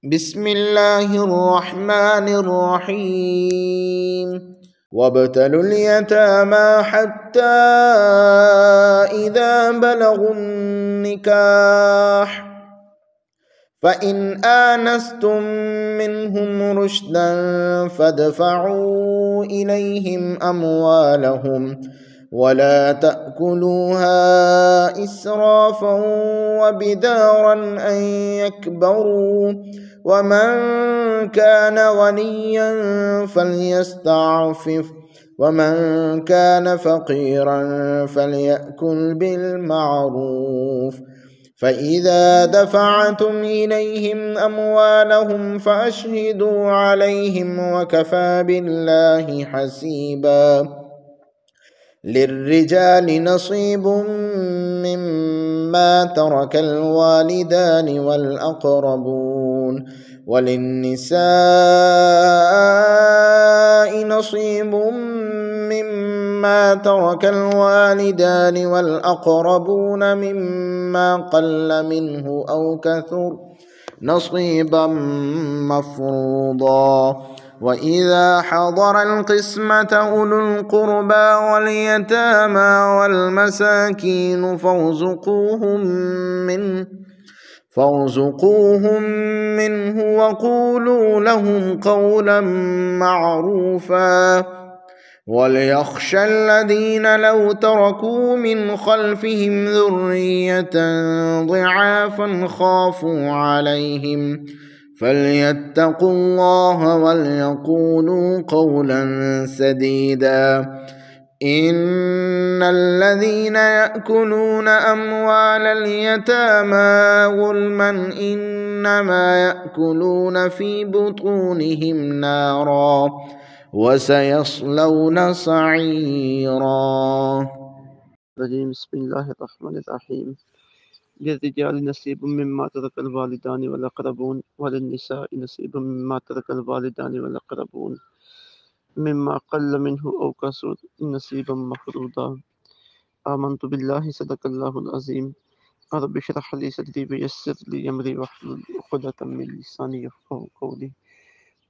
بسم الله الرحمن الرحيم وابتلوا اليتامى حتى إذا بلغوا النكاح فإن آنستم منهم رشدا فادفعوا إليهم أموالهم ولا تأكلوها إسرافا وبدارا أن يكبروا ومن كان غنيا فليستعفف ومن كان فقيرا فليأكل بالمعروف فإذا دفعتم إليهم أموالهم فأشهدوا عليهم وكفى بالله حسيبا للرجال نصيب مما ترك الوالدان والأقربون وللنساء نصيب مما ترك الوالدان والأقربون مما قل منه أو كثر نصيبا مفروضا وإذا حضر القسمة أولو القربى واليتامى والمساكين فارزقوهم منه وقولوا لهم قولا معروفا وليخشى الذين لو تركوا من خلفهم ذرية ضعافا خافوا عليهم فليتقوا الله وليقولوا قولا سديدا إن الذين يأكلون أموال اليتامى ظلما إنما يأكلون في بطونهم نارا وسيصلون سعيرا. بسم الله الرحمن الرحيم. للرجال نصيب مما ترك الوالدان والأقربون وللنساء نصيب مما ترك الوالدان والأقربون مما قل منه أو كثر نصيبا مفروضا. آمنت بالله صدق الله العظيم. رب اشرح لي صدري ويسر لي أمري واحلل عقدة من لساني يفقهوا قولي.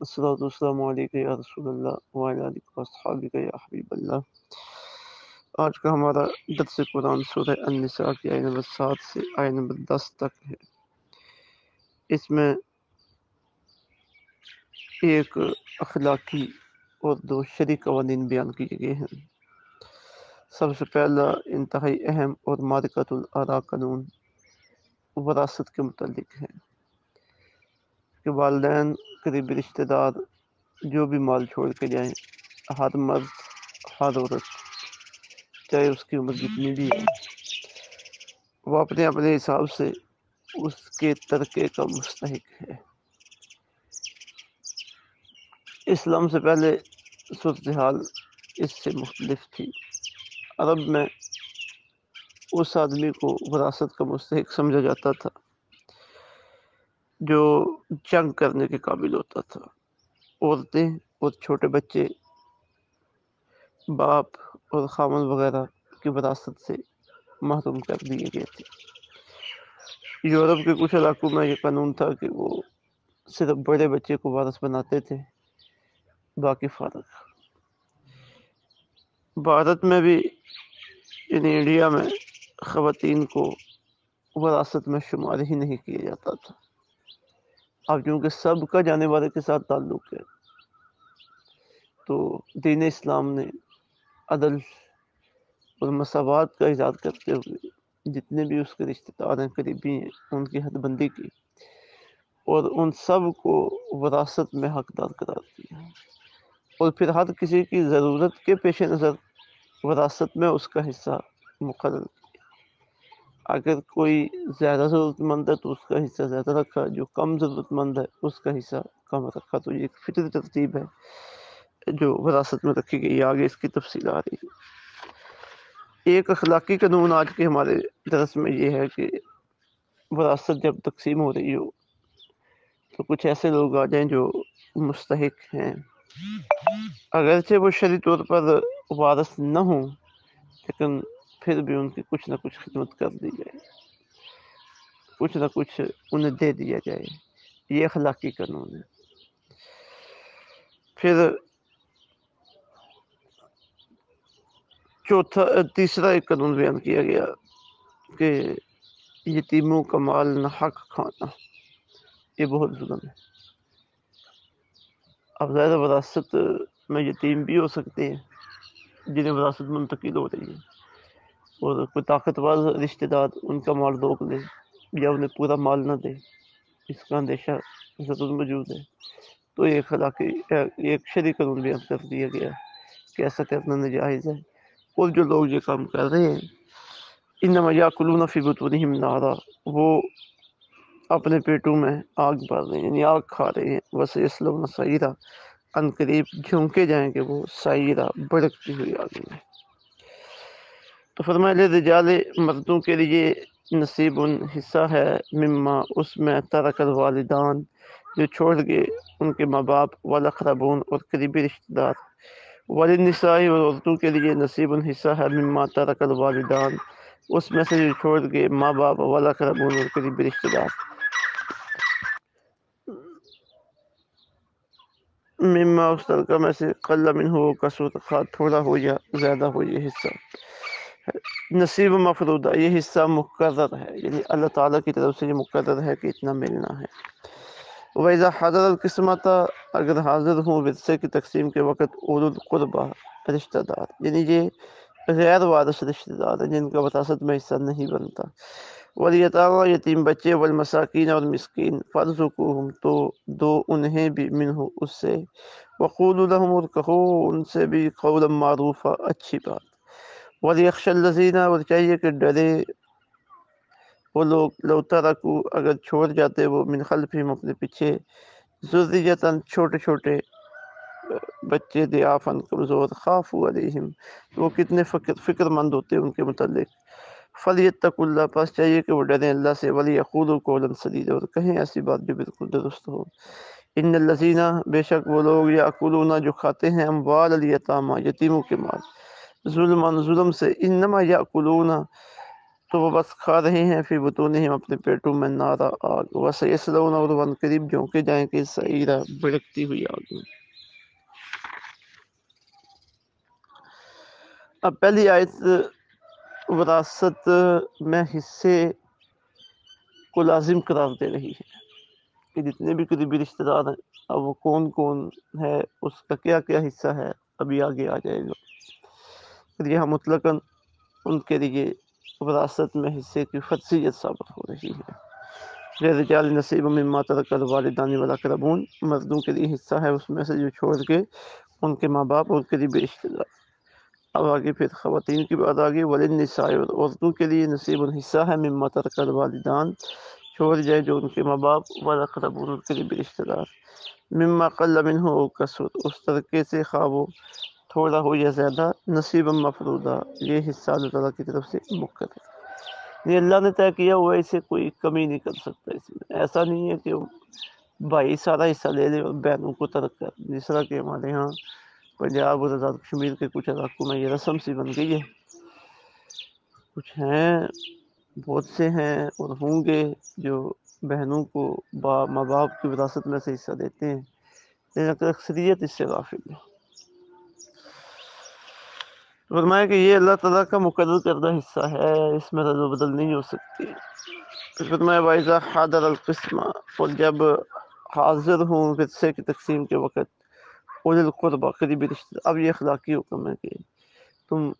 الصلاة والسلام عليك يا رسول اللہ وعلى آلك وأصحابك یا حبیب اللہ. آج کا ہمارا درس قرآن سورہ النساء کی آیت نمبر 7 سے آیت نمبر 10 تک ہے. اس میں ایک اخلاقی اور دو شرعی قوانین بیان کیے گئے ہیں. سب سے پہلا انتہائی اہم اور مارکۃ الآراء قانون وراثت کے متعلق ہے کہ والدین قریبی رشتہ دار جو بھی مال چھوڑ کے جائیں، ہر مرد ہر عورت چاہے اس کی عمر جتنی بھی ہے، وہ اپنے اپنے حساب سے اس کے ترکے کا مستحق ہے. اسلام سے پہلے صورتحال اس سے مختلف تھی. عرب میں اس آدمی کو وراثت کا مستحق سمجھا جاتا تھا جو جنگ کرنے کے قابل ہوتا تھا. عورتیں اور چھوٹے بچے باپ اور خامن وغیرہ کی وراثت سے محروم کر دیے گئے تھے. یورپ کے کچھ علاقوں میں یہ قانون تھا کہ وہ صرف بڑے بچے کو وارث بناتے تھے، باقی فارغ. بھارت میں بھی یعنی انڈیا میں خواتین کو وراثت میں شمار ہی نہیں کیا جاتا تھا. اب چونکہ سب کا جانے والے کے ساتھ تعلق ہے تو دین اسلام نے عدل اور مساوات کا ایجاد کرتے ہوئے جتنے بھی اس کے رشتہ دار ہیں، قریبی ہیں، ان کی حد بندی کی اور ان سب کو وراثت میں حقدار قرار دیا، اور پھر ہر کسی کی ضرورت کے پیش نظر وراثت میں اس کا حصہ مقرر کیا. اگر کوئی زیادہ ضرورت مند ہے تو اس کا حصہ زیادہ رکھا، جو کم ضرورت مند ہے اس کا حصہ کم رکھا. تو یہ ایک فطری ترتیب ہے جو وراثت میں رکھی گئی. آگے اس کی تفصیل آ رہی ہے. ایک اخلاقی قانون آج کے ہمارے درس میں یہ ہے کہ وراثت جب تقسیم ہو رہی ہو تو کچھ ایسے لوگ آ جائیں جو مستحق ہیں، اگرچہ وہ شرعی طور پر وارث نہ ہوں لیکن پھر بھی ان کی کچھ نہ کچھ خدمت کر دی جائے، کچھ نہ کچھ انہیں دے دیا جائے. یہ اخلاقی قانون ہے۔ پھر تیسرا ایک قانون بیان کیا گیا کہ یتیموں کا مال نہ حق کھانا، یہ بہت ظلم ہے۔ اب ظاہر وراثت میں یتیم بھی ہو سکتے ہیں جنہیں وراثت منتقل ہو رہی ہے، اور کوئی طاقتور رشتہ دار ان کا مال روک لے یا انہیں پورا مال نہ دے، اس کا اندیشہ ضرور موجود ہے۔ تو یہ اخلاقی ایک شرعی قانون بیان کر دیا گیا کہ ایسا کرنا ناجائز ہے۔ اور جو لوگ یہ کام کر رہے ہیں انما یاکلون فی بطونہم نارا، وہ اپنے پیٹوں میں آگ بھر رہے ہیں، یعنی آگ کھا رہے ہیں۔ وسیصلون سعیرا، ان قریب جھونکے جائیں گے وہ سعیرا، بھڑکتی ہوئی آگ میں۔ تو فرمایا للرجال، مردوں کے لیے نصیب حصہ ہے، مما اس میں ترک الوالدان جو چھوڑ گئے ان کے ماں باپ، والاقربون اور قریبی رشتہ دار، وللنساء اور عورتوں کے لیے نصیب حصہ ہے، مما ترک الوالدان اس میں سے جو چھوڑ گئے ماں باپ، والاقربون اور قریبی رشتہ دار، مما اس ترکہ میں سے قل منہ کثرت، خواہ تھوڑا ہو یا زیادہ ہو یہ حصہ۔ نصیب مفروضہ، یہ حصہ مقرر ہے، یعنی اللہ تعالیٰ کی طرف سے یہ مقرر ہے کہ اتنا ملنا ہے۔ وَإِذَا حَضَرَ الْقِسْمَةَ، اگر حاضر ہوں ورثے کی تقسیم کے وقت، اولو القربہ رشتہ دار، یعنی یہ غیر وارث رشتہ دار ہیں جن کا وراثت میں حصہ نہیں بنتا، والیتامیٰ یتیم بچے، والمساکین اور مسکین، فارزقوہم تو دو انہیں بھی منہ اس سے، وقولوا لہم اور کہو ان سے بھی قولا معروفا اچھی بات، ولیخشى الذین اور چاہیے کہ ڈرے وہ لوگ، لو ترکو اگر چھوڑ جاتے وہ، من خلفہم اپنے پیچھے، ذریۃً چھوٹے چھوٹے بچے، ضعافاً کمزور، خافوا علیہم وہ کتنے فکر مند ہوتے ان کے متعلق، فلیتقوا اللہ پس چاہیے کہ وہ ڈریں اللہ سے، ولیقولوا قولا سدیدا اور کہیں ایسی بات جو بالکل درست ہو۔ ان الذین بے شک وہ لوگ، یاکلون جو کھاتے ہیں، اموال الیتامیٰ یتیموں کے مال، ظلم ظلم سے، انما یاکلون تو وہ بس کھا رہے ہیں، فی بطونہم اپنے پیٹوں میں، نارا آگ، وسیصلون اور وہ قریب جھونکے جائیں گے، سعیرا بھڑکتی ہوئی آگ میں۔ اب پہلی آیت وراثت میں حصے کو لازم قرار دے رہی ہے کہ جتنے بھی قریبی رشتہ دار ہیں، اب وہ کون کون ہے، اس کا کیا کیا حصہ ہے، ابھی آگے آ جائے گا۔ پھر یہاں مطلقاً ان کے لیے وراثت میں حصے کی فرضیت ثابت ہو رہی ہے۔ للرجال نصیب مما ترک الوالدان والاقربون، مردوں کے لیے حصہ ہے اس میں سے جو چھوڑ کے ان کے ماں باپ اور قریبی رشتہ دار۔ اب آگے پھر خواتین کی بات آگے، وللنساء اور عورتوں کے لیے نصیب حصہ ہے، مما ترک الوالدان چھوڑ جائے جو ان کے ماں باپ، والاقربون اور قریبی رشتہ دار، مما قل منہ او کثر اس طریقے سے خواہ وہ تھوڑا ہو یا زیادہ، نصیبا مفروضہ یہ حصہ اللہ تعالیٰ کی طرف سے مقرر ہے، یہ اللہ نے طے کیا ہوا ہے، اسے کوئی کمی نہیں کر سکتا۔ اس میں ایسا نہیں ہے کہ بھائی سارا حصہ لے لے اور بہنوں کو ترک کر، جس طرح کہ ہمارے ہاں پنجاب اور آزاد کشمیر کے کچھ علاقوں میں یہ رسم سی بن گئی ہے، کچھ ہیں، بہت سے ہیں اور ہوں گے جو بہنوں کو ماں باپ کی وراثت میں سے حصہ دیتے ہیں، لیکن اکثریت اس سے غافل ہے۔ فرمایا کہ یہ اللہ تعالیٰ کا مقرر کردہ حصہ ہے، اس میں رد و بدل نہیں ہو سکتی۔ پھر فرمایا وَإِذَا حَضَرَ الْقِسْمَةَ اور جب حاضر ہوں ورثے کی تقسیم کے وقت، اولي القربى قریبی رشتہ، اب یہ اخلاقی حکم ہے کہ تم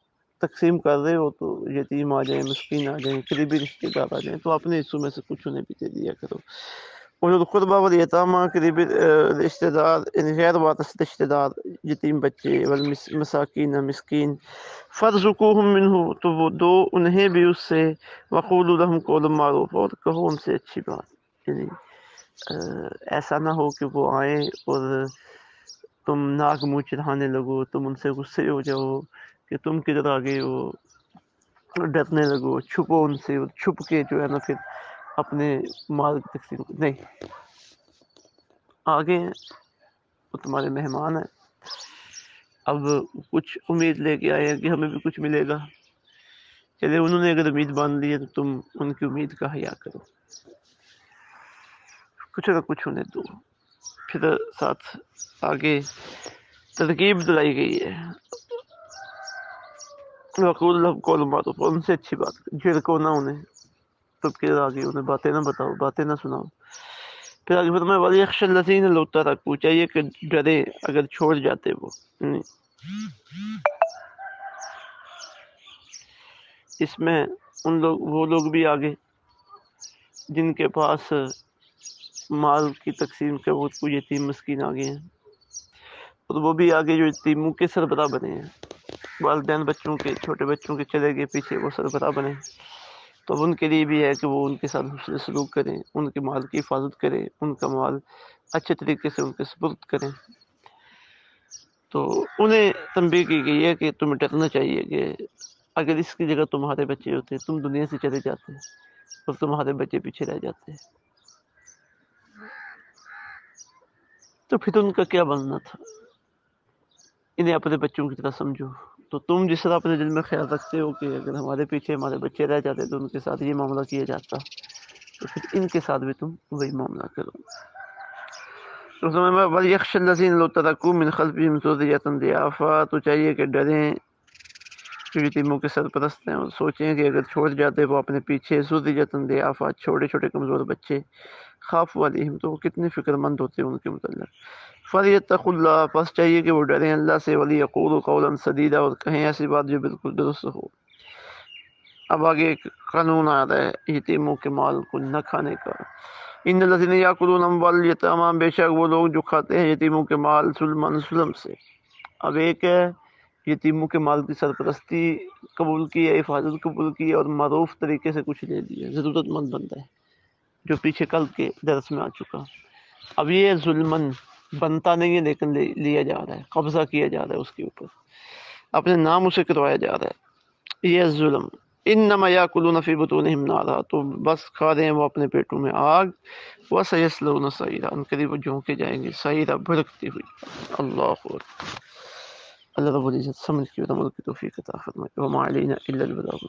تقسیم کر رہے ہو تو یتیم آ جائیں، مسکین آ جائیں، قریبی رشتہ دار آ جائیں، تو اپنے حصوں میں سے کچھ انہیں بھی دے دیا کرو۔ اولي القربى والیتامیٰ قریبی رشتہ دار، غیر وارث رشتہ دار، یتیم بچے، والمساکین مسکین، فارزقوہم منہ تو وہ دو انہیں بھی اس سے، وقولوا لہم قولا معروفا اور کہو ان سے اچھی بات، یعنی ایسا نہ ہو کہ وہ آئیں اور تم ناک منہ چڑھانے لگو، تم ان سے غصے ہو جاؤ کہ تم کدھر آگے ہو، ڈرنے لگو، چھپو ان سے، چھپ کے جو ہے نا پھر اپنے مال کی تقسیم نہیں، آگے ہیں وہ تمہارے مہمان ہیں، اب کچھ امید لے کے آئے ہیں کہ ہمیں بھی کچھ ملے گا، چلے انہوں نے اگر امید باندھ لی ہے تو تم ان کی امید کا حیا کرو۔ کچھ نہ کچھ انہیں دو. پھر ساتھ آگے ترکیب دلائی گئی ہے، وقول لهم قول معروف، ان سے اچھی بات جھڑکو نہ انہیں، تب کے آگے انہیں باتیں نہ بتاؤ، باتیں نہ سناؤ. پھر آگے فرمایا وَلْيَخْشَ الَّذِينَ لَوْ تَرَكُوا، چاہیے کہ ڈرے اگر چھوڑ جاتے وہ. اس میں وہ لوگ بھی آگے جن کے پاس مال کی تقسیم کے وہ یتیم مسکین آگے ہیں، اور وہ بھی آگے جو یتیموں کے سربراہ بنے ہیں. والدین بچوں کے چھوٹے بچوں کے چلے گئے پیچھے، وہ سربراہ بنے، تو ان کے لیے بھی ہے کہ وہ ان کے ساتھ حسن سلوک کریں، ان کے مال کی حفاظت کریں، ان کا مال اچھے طریقے سے ان کے سپرد کریں. تو انہیں تنبیہ کی گئی ہے کہ تمہیں ڈرنا چاہیے کہ اگر اس کی جگہ تمہارے بچے ہوتے تم دنیا سے چلے جاتے اور تمہارے بچے پیچھے رہ جاتے، تو پھر ان کا کیا بننا تھا. انہیں اپنے بچوں کی طرح سمجھو. تو تم جس طرح اپنے دل میں خیال رکھتے ہو کہ اگر ہمارے پیچھے ہمارے بچے رہ جاتے تو ان کے ساتھ یہ معاملہ کیا جاتا، تو پھر ان کے ساتھ بھی تم وہی معاملہ کرو. تو وَلْيَخْشَ الَّذِينَ لَوْ تَرَكُوا مِنْ خَلْفِهِمْ ذُرِّيَّةً ضِعَافًا، تو چاہیے کہ ڈریں جو یتیموں کے سرپرست ہیں، اور سوچیں کہ اگر چھوڑ جاتے وہ اپنے پیچھے ذُرِّيَّةً ضِعَافًا، چھوٹے چھوٹے کمزور بچے، خافوا علیہم، تو وہ کتنے فکر مند ہوتے ہیں ان کے متعلق. فَلْيَتَّقُوا اللَّهَ، پس چاہیے کہ وہ ڈریں اللہ سے. وَلْيَقُولُوا قَوْلًا سَدِيدًا، اور کہیں ایسی بات جو بالکل درست ہو. اب آگے ایک قانون آ رہا ہے یتیموں کے مال کو نہ کھانے کا. ان الذین یاکلون اموال الیتامی، بے شک وہ لوگ جو کھاتے ہیں یتیموں کے مال ظلم سے. اب ایک ہے یتیموں کے مال کی سرپرستی قبول کی ہے، حفاظت قبول کی ہے، اور معروف طریقے سے کچھ دے دیا، ضرورت مند بنتا ہے، جو پیچھے کل کے درس میں آ چکا. اب یہ ظلمن بنتا نہیں ہے لیکن لیا جا رہا ہے، قبضہ کیا جا رہا ہے اس کے اوپر، اپنے نام اسے کروایا جا رہا ہے. یہ ظلم انما یاکلون فی بطونہم نارا، تو بس کھا رہے ہیں وہ اپنے پیٹوں میں آگ. وسیصلون سعیرا، ان قریب وہ جھونکے جائیں گے سعیرا، بھڑکتی ہوئی. اللہ اکبر. اللہ رب العزت سمجھ کی اور عمل کی توفیق عطا فرمائے. وما علینا الا البلاغ.